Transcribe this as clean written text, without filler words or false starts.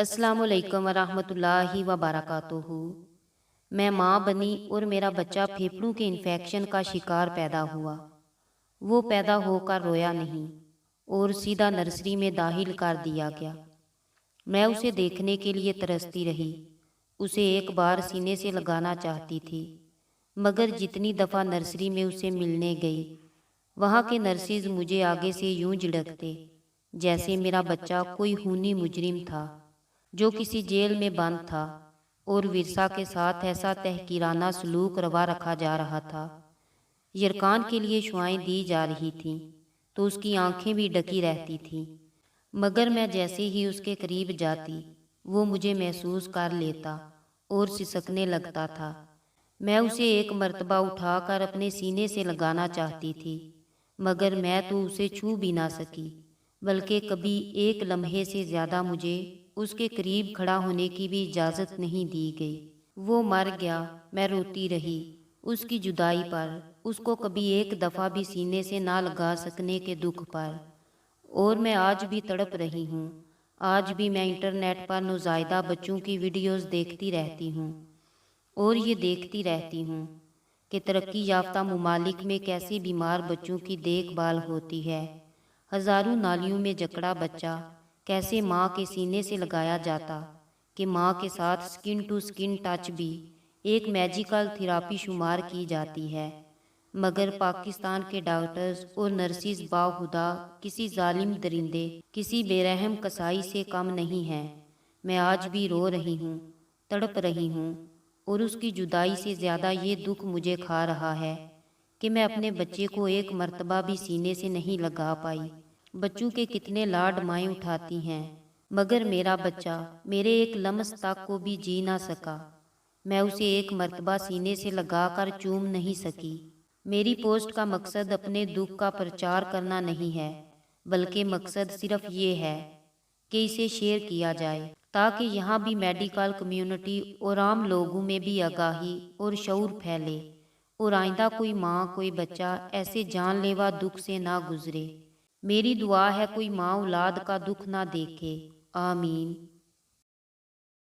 अस्सलाम वालेकुम वरहमतुल्लाहि वबरकातुहू। मैं माँ बनी और मेरा बच्चा फेफड़ों के इन्फेक्शन का शिकार पैदा हुआ। वो पैदा होकर रोया नहीं और सीधा नर्सरी में दाखिल कर दिया गया। मैं उसे देखने के लिए तरसती रही, उसे एक बार सीने से लगाना चाहती थी, मगर जितनी दफ़ा नर्सरी में उसे मिलने गई, वहाँ के नर्सिस मुझे आगे से यूं झिड़कते जैसे मेरा बच्चा कोई खूनी मुजरिम था जो किसी जेल में बंद था और विरसा के साथ ऐसा तहकीराना सलूक रवा रखा जा रहा था। यरकान के लिए शुआएं दी जा रही थीं तो उसकी आंखें भी ढकी रहती थीं, मगर मैं जैसे ही उसके करीब जाती वो मुझे महसूस कर लेता और सिसकने लगता था। मैं उसे एक मर्तबा उठाकर अपने सीने से लगाना चाहती थी, मगर मैं तो उसे छू भी ना सकी, बल्कि कभी एक लम्हे से ज़्यादा मुझे उसके करीब खड़ा होने की भी इजाज़त नहीं दी गई। वो मर गया, मैं रोती रही उसकी जुदाई पर, उसको कभी एक दफ़ा भी सीने से ना लगा सकने के दुख पर। और मैं आज भी तड़प रही हूँ। आज भी मैं इंटरनेट पर नौज़ायदा बच्चों की वीडियोज़ देखती रहती हूँ और ये देखती रहती हूँ कि तरक्की याफ्ता ममालिक में कैसे बीमार बच्चों की देखभाल होती है। हज़ारों नालियों में जकड़ा बच्चा कैसे माँ के सीने से लगाया जाता कि माँ के साथ स्किन टू स्किन टच भी एक मैजिकल थेरापी शुमार की जाती है। मगर पाकिस्तान के डॉक्टर्स और नर्सिस बाखुदा किसी जालिम दरिंदे, किसी बेरहम कसाई से कम नहीं हैं। मैं आज भी रो रही हूँ, तड़प रही हूँ और उसकी जुदाई से ज़्यादा ये दुख मुझे खा रहा है कि मैं अपने बच्चे को एक मर्तबा भी सीने से नहीं लगा पाई। बच्चों के कितने लाड माएँ उठाती हैं, मगर मेरा बच्चा मेरे एक लम्स तक को भी जी ना सका। मैं उसे एक मर्तबा सीने से लगाकर चूम नहीं सकी। मेरी पोस्ट का मकसद अपने दुख का प्रचार करना नहीं है, बल्कि मकसद सिर्फ ये है कि इसे शेयर किया जाए ताकि यहाँ भी मेडिकल कम्युनिटी और आम लोगों में भी आगाही और शऊर फैले और आइंदा कोई माँ कोई बच्चा ऐसे जानलेवा दुख से ना गुजरे। मेरी दुआ है कोई माँ औलाद का दुख ना देखे। आमीन।